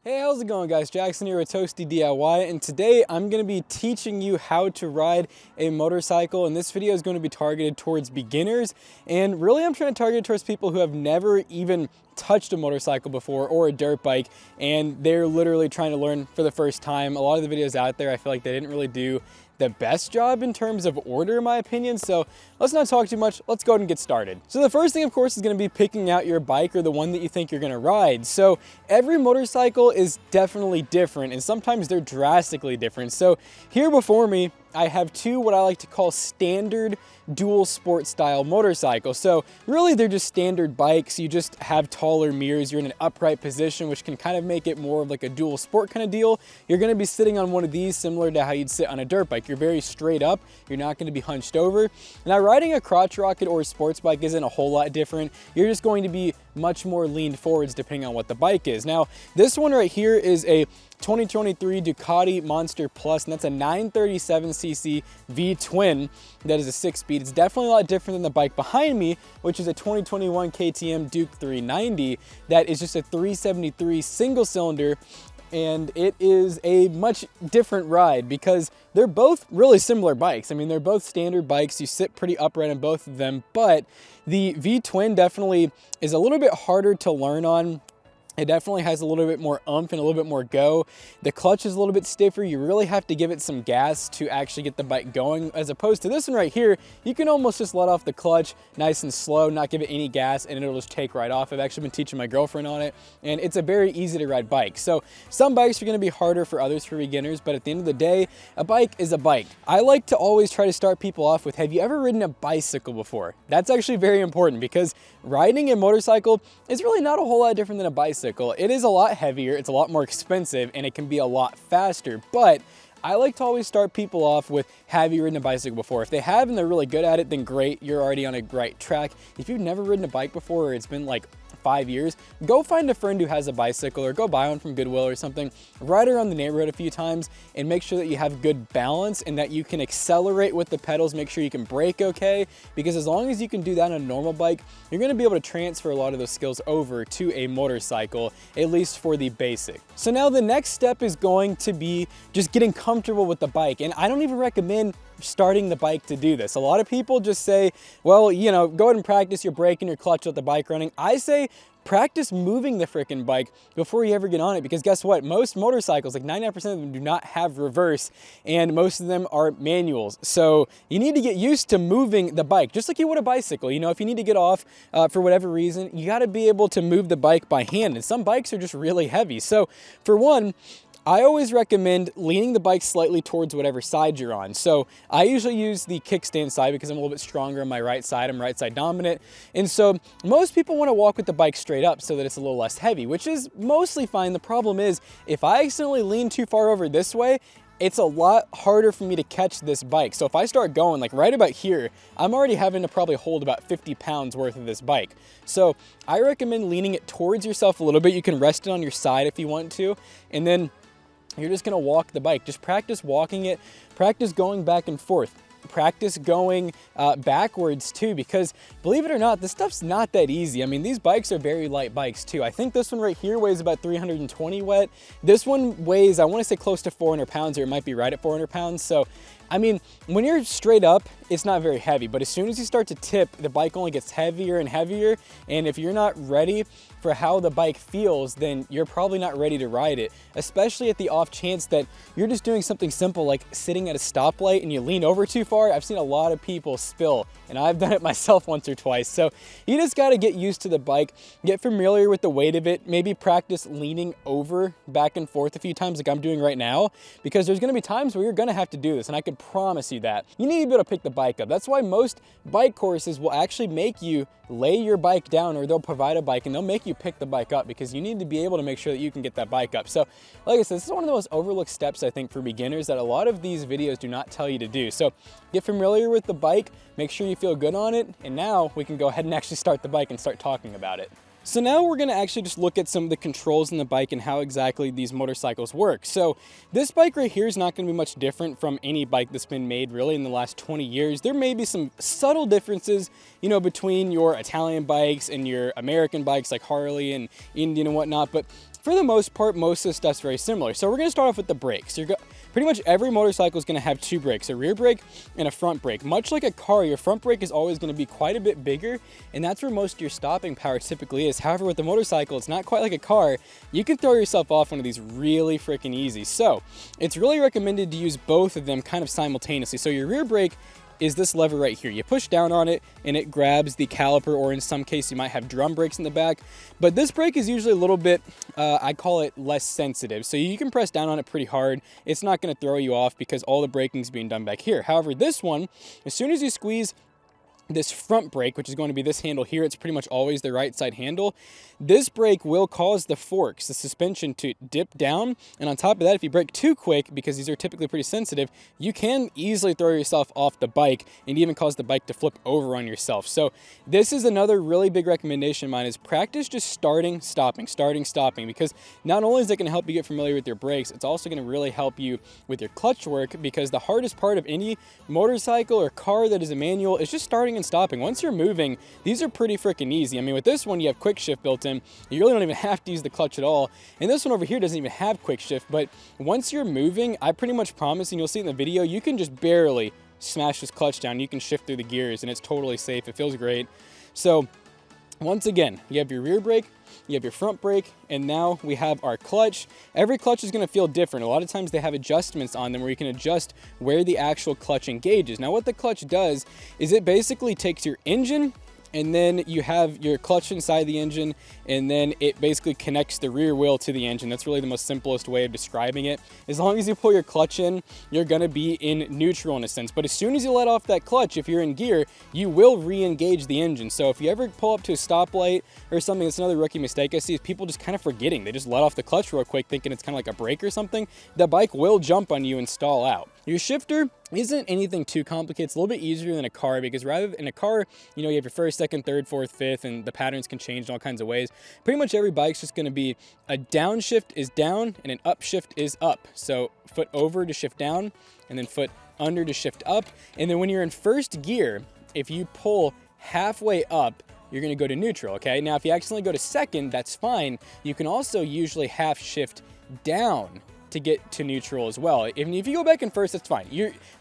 Hey, how's it going, guys? Jackson here with Toasty DIY, and today I'm going to be teaching you how to ride a motorcycle, and this video is going to be targeted towards beginners, and really I'm trying to target it towards people who have never even touched a motorcycle before or a dirt bike, and they're literally trying to learn for the first time. A lot of the videos out there, I feel like they didn't really do the best job in terms of order, in my opinion. So let's not talk too much. Let's go ahead and get started. So the first thing, of course, is going to be picking out your bike or the one that you think you're going to ride. So every motorcycle is definitely different, and sometimes they're drastically different. So here before me, I have two what I like to call standard dual sport style motorcycles. So really they're just standard bikes. You just have taller mirrors. You're in an upright position, which can kind of make it more of like a dual sport kind of deal. You're going to be sitting on one of these similar to how you'd sit on a dirt bike. You're very straight up. You're not going to be hunched over. Now, riding a crotch rocket or a sports bike isn't a whole lot different. You're just going to be much more leaned forwards depending on what the bike is. Now, this one right here is a 2023 Ducati Monster Plus, and that's a 937cc V-twin that is a 6-speed. It's definitely a lot different than the bike behind me, which is a 2021 KTM Duke 390 that is just a 373 single cylinder, and it is a much different ride because they're both really similar bikes. I mean, they're both standard bikes. You sit pretty upright on both of them, but the V-twin definitely is a little bit harder to learn on. It definitely has a little bit more oomph and a little bit more go. The clutch is a little bit stiffer. You really have to give it some gas to actually get the bike going, as opposed to this one right here. You can almost just let off the clutch nice and slow, not give it any gas, and it'll just take right off. I've actually been teaching my girlfriend on it, and it's a very easy to ride bike. So some bikes are gonna be harder for others, for beginners, but at the end of the day, a bike is a bike. I like to always try to start people off with, have you ever ridden a bicycle before? That's actually very important because riding a motorcycle is really not a whole lot different than a bicycle. It is a lot heavier, it's a lot more expensive, and it can be a lot faster, but I like to always start people off with, have you ridden a bicycle before? If they have and they're really good at it, then great, you're already on a right track. If you've never ridden a bike before, or it's been like 5 years, go find a friend who has a bicycle or go buy one from Goodwill or something. Ride around the neighborhood a few times and make sure that you have good balance and that you can accelerate with the pedals, make sure you can brake okay, because as long as you can do that on a normal bike, you're going to be able to transfer a lot of those skills over to a motorcycle, at least for the basic. So now the next step is going to be just getting comfortable with the bike, and I don't even recommend starting the bike to do this. A lot of people just say, well, you know, go ahead and practice your brake and your clutch with the bike running. I say practice moving the freaking bike before you ever get on it, because guess what? Most motorcycles, like 99% of them, do not have reverse, and most of them are manuals. So you need to get used to moving the bike, just like you would a bicycle. You know, if you need to get off for whatever reason, you got to be able to move the bike by hand, and some bikes are just really heavy. So for one, I always recommend leaning the bike slightly towards whatever side you're on. So I usually use the kickstand side because I'm a little bit stronger on my right side. I'm right side dominant. And so most people want to walk with the bike straight up so that it's a little less heavy, which is mostly fine. The problem is if I accidentally lean too far over this way, it's a lot harder for me to catch this bike. So if I start going like right about here, I'm already having to probably hold about 50 pounds worth of this bike. So I recommend leaning it towards yourself a little bit. You can rest it on your side if you want to, and then you're just gonna walk the bike. Just practice walking it, practice going back and forth. Practice going backwards too, because believe it or not, this stuff's not that easy. I mean, these bikes are very light bikes too. I think this one right here weighs about 320 wet. This one weighs, I want to say close to 400 pounds, or it might be right at 400 pounds. So, I mean, when you're straight up, it's not very heavy, but as soon as you start to tip, the bike only gets heavier and heavier. And if you're not ready for how the bike feels, then you're probably not ready to ride it, especially at the off chance that you're just doing something simple like sitting at a stoplight and you lean over too far. I've seen a lot of people spill, and I've done it myself once or twice. So you just got to get used to the bike, get familiar with the weight of it, maybe practice leaning over back and forth a few times like I'm doing right now, because there's going to be times where you're going to have to do this, and I can promise you that. You need to be able to pick the bike up. That's why most bike courses will actually make you lay your bike down, or they'll provide a bike and they'll make you pick the bike up, because you need to be able to make sure that you can get that bike up. So like I said, this is one of the most overlooked steps I think for beginners that a lot of these videos do not tell you to do. So get familiar with the bike, make sure you feel good on it, and now we can go ahead and actually start the bike and start talking about it. So now we're going to actually just look at some of the controls in the bike and how exactly these motorcycles work. So this bike right here is not going to be much different from any bike that's been made really in the last 20 years. There may be some subtle differences, you know, between your Italian bikes and your American bikes like Harley and Indian and whatnot, but for the most part, most of the stuff's very similar. So we're gonna start off with the brakes. Pretty much every motorcycle is gonna have two brakes, a rear brake and a front brake. Much like a car, your front brake is always gonna be quite a bit bigger, and that's where most of your stopping power typically is. However, with the motorcycle, it's not quite like a car. You can throw yourself off one of these really freaking easy. So it's really recommended to use both of them kind of simultaneously. So your rear brake is this lever right here. You push down on it and it grabs the caliper, or in some case you might have drum brakes in the back. But this brake is usually a little bit, I call it less sensitive. So you can press down on it pretty hard. It's not gonna throw you off because all the braking is being done back here. However, this one, as soon as you squeeze this front brake, which is going to be this handle here, it's pretty much always the right side handle. This brake will cause the forks, the suspension, to dip down. And on top of that, if you brake too quick, because these are typically pretty sensitive, you can easily throw yourself off the bike and even cause the bike to flip over on yourself. So this is another really big recommendation of mine, is practice just starting, stopping, because not only is it going to help you get familiar with your brakes, it's also going to really help you with your clutch work, because the hardest part of any motorcycle or car that is a manual is just starting and stopping. Once you're moving, these are pretty freaking easy. I mean, with this one, you have quick shift built in. You really don't even have to use the clutch at all. And this one over here doesn't even have quick shift, but once you're moving, I pretty much promise, and you'll see in the video, you can just barely smash this clutch down. You can shift through the gears and it's totally safe. It feels great. So once again, you have your rear brake, you have your front brake, and now we have our clutch. Every clutch is going to feel different. A lot of times they have adjustments on them where you can adjust where the actual clutch engages. Now what the clutch does is it basically takes your engine, and then you have your clutch inside the engine, and then it basically connects the rear wheel to the engine. That's really the most simplest way of describing it. As long as you pull your clutch in, you're gonna be in neutral in a sense. But as soon as you let off that clutch, if you're in gear, you will re-engage the engine. So if you ever pull up to a stoplight or something, that's another rookie mistake I see, is people just kind of forgetting. They just let off the clutch real quick thinking it's kind of like a brake or something. The bike will jump on you and stall out. Your shifter isn't anything too complicated. It's a little bit easier than a car, because rather than a car, you know, you have your first, second, third, fourth, fifth, and the patterns can change in all kinds of ways. Pretty much every bike's just gonna be a downshift is down and an upshift is up. So foot over to shift down, and then foot under to shift up. And then when you're in first gear, if you pull halfway up, you're gonna go to neutral, okay? Now, if you accidentally go to second, that's fine. You can also usually half shift down to get to neutral as well. If you go back in first, that's fine.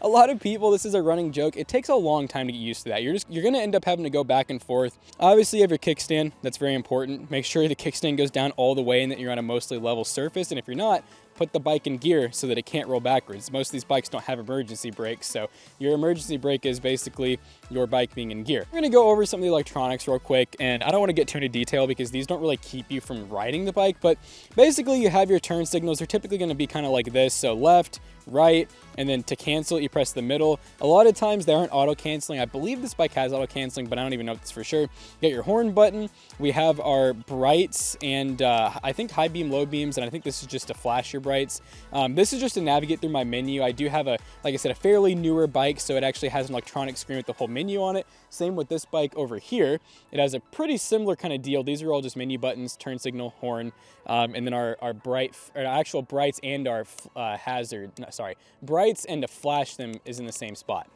A lot of people, this is a running joke, it takes a long time to get used to that. You're gonna end up having to go back and forth. Obviously you have your kickstand, that's very important. Make sure the kickstand goes down all the way and that you're on a mostly level surface, and if you're not, put the bike in gear so that it can't roll backwards. Most of these bikes don't have emergency brakes, so your emergency brake is basically your bike being in gear. We're gonna go over some of the electronics real quick, and I don't wanna get too into detail because these don't really keep you from riding the bike, but basically you have your turn signals. They're typically gonna be kind of like this, so left, right, and then to cancel, you press the middle. A lot of times they aren't auto canceling. I believe this bike has auto canceling, but I don't even know if it's for sure. You got your horn button. We have our brights and I think high beam, low beams, and I think this is just to flash your brights. This is just to navigate through my menu. I do have like I said, a fairly newer bike, so it actually has an electronic screen with the whole menu on it. Same with this bike over here. It has a pretty similar kind of deal. These are all just menu buttons, turn signal, horn, and then our actual brights and our brights and to flash them is in the same spot.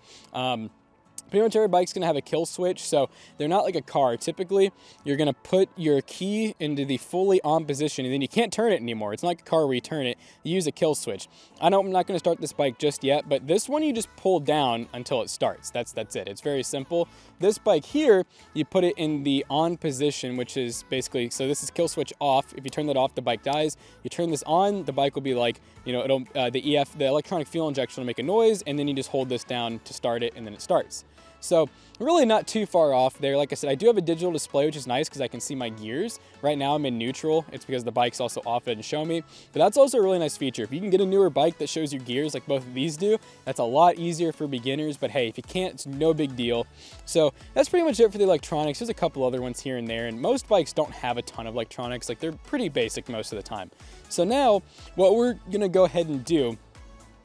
Pretty much every bike's gonna have a kill switch, so they're not like a car. Typically, you're gonna put your key into the fully on position, and then you can't turn it anymore. It's not like a car where you turn it, you use a kill switch. I know I'm not gonna start this bike just yet, but this one you just pull down until it starts. That's it. It's very simple. This bike here, you put it in the on position, which is basically, so this is kill switch off. If you turn that off, the bike dies. You turn this on, the bike will be like, you know, the electronic fuel injection will make a noise, and then you just hold this down to start it, and then it starts. So really not too far off there. Like I said, I do have a digital display, which is nice because I can see my gears. Right now I'm in neutral. It's because the bike's also off, it and show me. But that's also a really nice feature. If you can get a newer bike that shows you gears like both of these do, that's a lot easier for beginners. But hey, if you can't, it's no big deal. So that's pretty much it for the electronics. There's a couple other ones here and there, and most bikes don't have a ton of electronics. Like, they're pretty basic most of the time. So now what we're gonna go ahead and do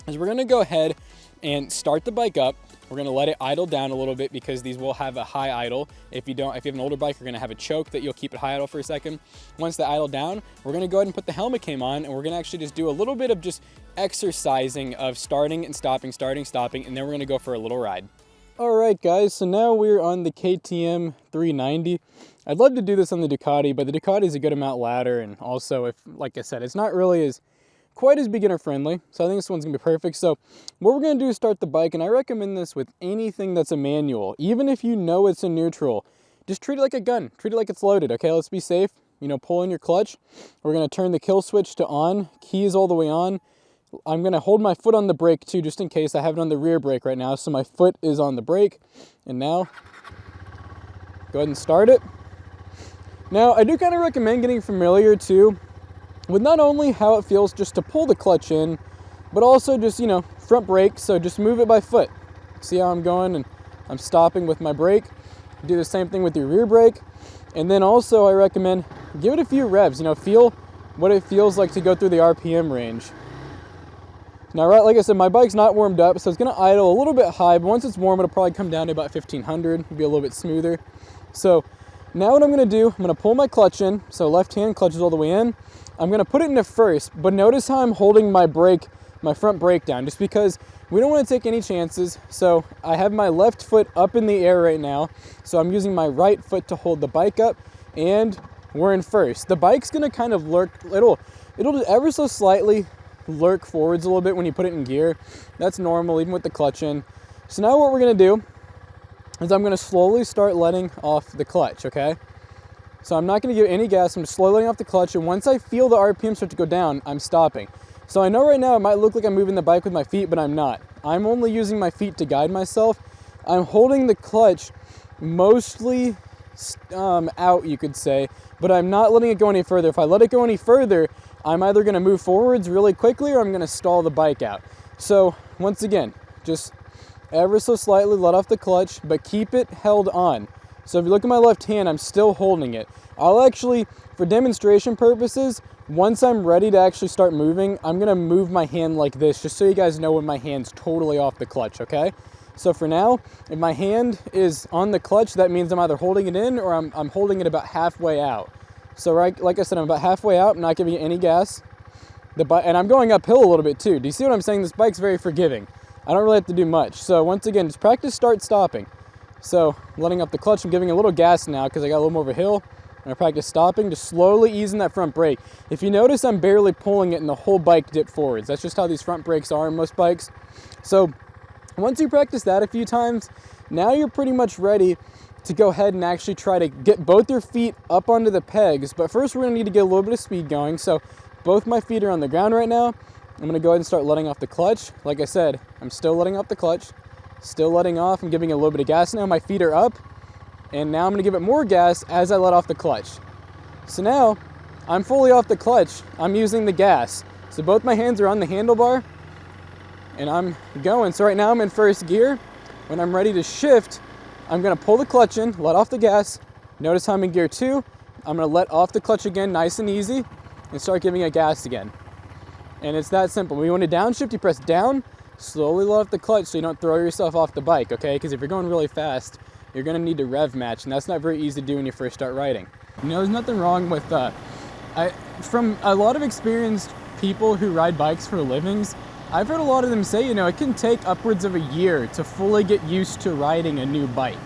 is we're gonna go ahead and start the bike up. We're gonna let it idle down a little bit because these will have a high idle. If you have an older bike, you're gonna have a choke that you'll keep it high idle for a second. Once they idle down, we're gonna go ahead and put the helmet cam on, and we're gonna actually just do a little bit of just exercising of starting and stopping, starting, stopping, and then we're gonna go for a little ride. Alright guys, so now we're on the KTM 390. I'd love to do this on the Ducati, but the Ducati is a good amount louder, and also, if, like I said, it's not really quite as beginner friendly, so I think this one's gonna be perfect. So what we're gonna do is start the bike, and I recommend this with anything that's a manual. Even if you know it's a neutral, just treat it like a gun, treat it like it's loaded, okay? Let's be safe. You know, pull in your clutch. We're gonna turn the kill switch to on, keys all the way on. I'm gonna hold my foot on the brake too, just in case. I have it on the rear brake right now, so my foot is on the brake. And now, go ahead and start it. Now, I do kind of recommend getting familiar too with not only how it feels just to pull the clutch in, but also just, you know, front brake, so just move it by foot. See how I'm going, and I'm stopping with my brake. Do the same thing with your rear brake. And then also I recommend give it a few revs, you know, feel what it feels like to go through the RPM range. Now, right, like I said, my bike's not warmed up, so it's gonna idle a little bit high, but once it's warm, it'll probably come down to about 1500, be a little bit smoother. So now what I'm gonna do, I'm gonna pull my clutch in, so left hand clutch is all the way in. I'm gonna put it into first, but notice how I'm holding my brake, my front brake down, just because we don't wanna take any chances. So I have my left foot up in the air right now, so I'm using my right foot to hold the bike up, and we're in first. The bike's gonna kind of lurk, it'll ever so slightly lurk forwards a little bit when you put it in gear. That's normal, even with the clutch in. So now what we're gonna do is I'm gonna slowly start letting off the clutch, okay? So I'm not gonna give any gas, I'm just slowly letting off the clutch, and once I feel the RPM start to go down, I'm stopping. So I know right now it might look like I'm moving the bike with my feet, but I'm not. I'm only using my feet to guide myself. I'm holding the clutch mostly out, you could say, but I'm not letting it go any further. If I let it go any further, I'm either gonna move forwards really quickly or I'm gonna stall the bike out. So once again, just ever so slightly let off the clutch, but keep it held on. So if you look at my left hand, I'm still holding it. I'll actually, for demonstration purposes, once I'm ready to actually start moving, I'm gonna move my hand like this, just so you guys know when my hand's totally off the clutch, okay? So for now, if my hand is on the clutch, that means I'm either holding it in or I'm holding it about halfway out. So right, like I said, I'm about halfway out, I'm not giving it any gas. And I'm going uphill a little bit too. Do you see what I'm saying? This bike's very forgiving. I don't really have to do much. So once again, just practice start stopping. So letting up the clutch, I'm giving a little gas now because I got a little more of a hill. I'm gonna practice stopping, just slowly easing that front brake. If you notice, I'm barely pulling it and the whole bike dipped forwards. That's just how these front brakes are in most bikes. So once you practice that a few times, now you're pretty much ready to go ahead and actually try to get both your feet up onto the pegs. But first we're gonna need to get a little bit of speed going. So both my feet are on the ground right now. I'm gonna go ahead and start letting off the clutch. Like I said, I'm still letting off the clutch, still letting off. I'm giving it a little bit of gas now. My feet are up, and now I'm gonna give it more gas as I let off the clutch. So now I'm fully off the clutch. I'm using the gas. So both my hands are on the handlebar, and I'm going. So right now I'm in first gear. When I'm ready to shift, I'm gonna pull the clutch in, let off the gas. Notice how I'm in gear 2. I'm gonna let off the clutch again, nice and easy, and start giving it gas again. And it's that simple. When you want to downshift, you press down, slowly let off the clutch so you don't throw yourself off the bike, okay? Because if you're going really fast, you're gonna need to rev match, and that's not very easy to do when you first start riding. You know, there's nothing wrong with, from a lot of experienced people who ride bikes for livings, I've heard a lot of them say, you know, it can take upwards of a year to fully get used to riding a new bike.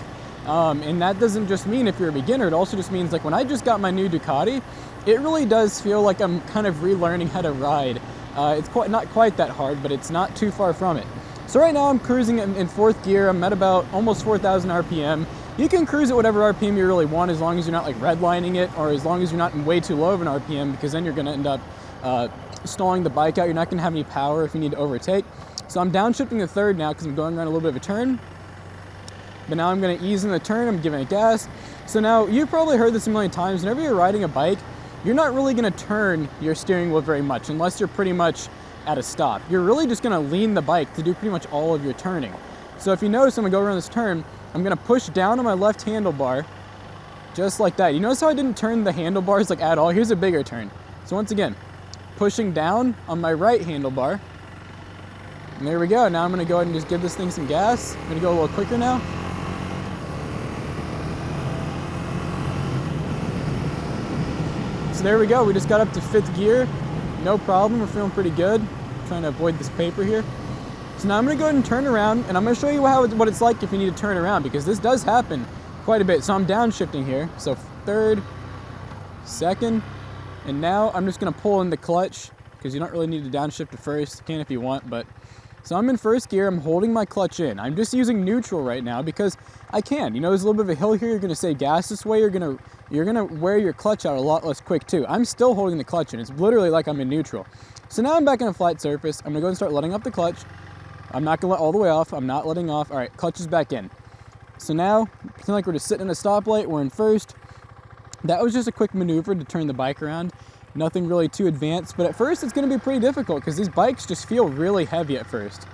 And that doesn't just mean if you're a beginner, it also just means like when I just got my new Ducati, it really does feel like I'm kind of relearning how to ride. It's not quite that hard, but it's not too far from it. So right now I'm cruising in 4th gear. I'm at about almost 4,000 RPM. You can cruise at whatever RPM you really want, as long as you're not like redlining it, or as long as you're not in way too low of an RPM, because then you're gonna end up stalling the bike out. You're not gonna have any power if you need to overtake. So I'm downshifting the 3rd now because I'm going around a little bit of a turn. But now I'm gonna ease in the turn, I'm giving it gas. So now you've probably heard this a million times, whenever you're riding a bike, you're not really gonna turn your steering wheel very much unless you're pretty much at a stop. You're really just gonna lean the bike to do pretty much all of your turning. So if you notice, I'm gonna go around this turn, I'm gonna push down on my left handlebar, just like that. You notice how I didn't turn the handlebars like at all? Here's a bigger turn. So once again, pushing down on my right handlebar. And there we go. Now I'm gonna go ahead and just give this thing some gas. I'm gonna go a little quicker now. So there we go. We just got up to 5th gear. No problem. We're feeling pretty good. I'm trying to avoid this paper here. So now I'm gonna go ahead and turn around, and I'm gonna show you what it's like if you need to turn around, because this does happen quite a bit. So I'm downshifting here. So third, second, and now I'm just gonna pull in the clutch, because you don't really need to downshift at first. You can if you want, but so I'm in first gear, I'm holding my clutch in. I'm just using neutral right now because I can. You know, there's a little bit of a hill here, you're gonna save gas this way, you're gonna wear your clutch out a lot less quick too. I'm still holding the clutch in. It's literally like I'm in neutral. So now I'm back on a flat surface. I'm gonna go and start letting off the clutch. I'm not gonna let all the way off. I'm not letting off. All right, clutch is back in. So now, pretend like we're just sitting in a stoplight, we're in first. That was just a quick maneuver to turn the bike around. Nothing really too advanced, but at first it's gonna be pretty difficult because these bikes just feel really heavy at first.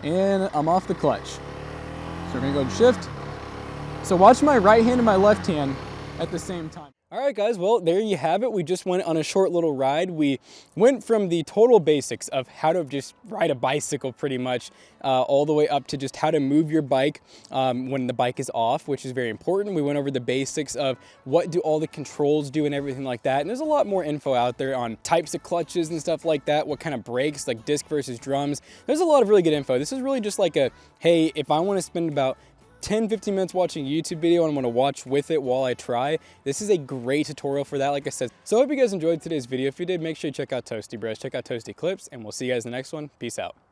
And I'm off the clutch. So we're gonna go and shift. So watch my right hand and my left hand at the same time. All right, guys, well, there you have it. We just went on a short little ride. We went from the total basics of how to just ride a bicycle pretty much, all the way up to just how to move your bike when the bike is off, which is very important. We went over the basics of what do all the controls do and everything like that. And there's a lot more info out there on types of clutches and stuff like that, what kind of brakes, like disc versus drums. There's a lot of really good info. This is really just like a, hey, if I want to spend about 10-15 minutes watching a YouTube video and I'm going to watch with it while I try, this is a great tutorial for that, like I said. So I hope you guys enjoyed today's video. If you did, make sure you check out Toasty Bros, check out Toasty Clips, and we'll see you guys in the next one. Peace out.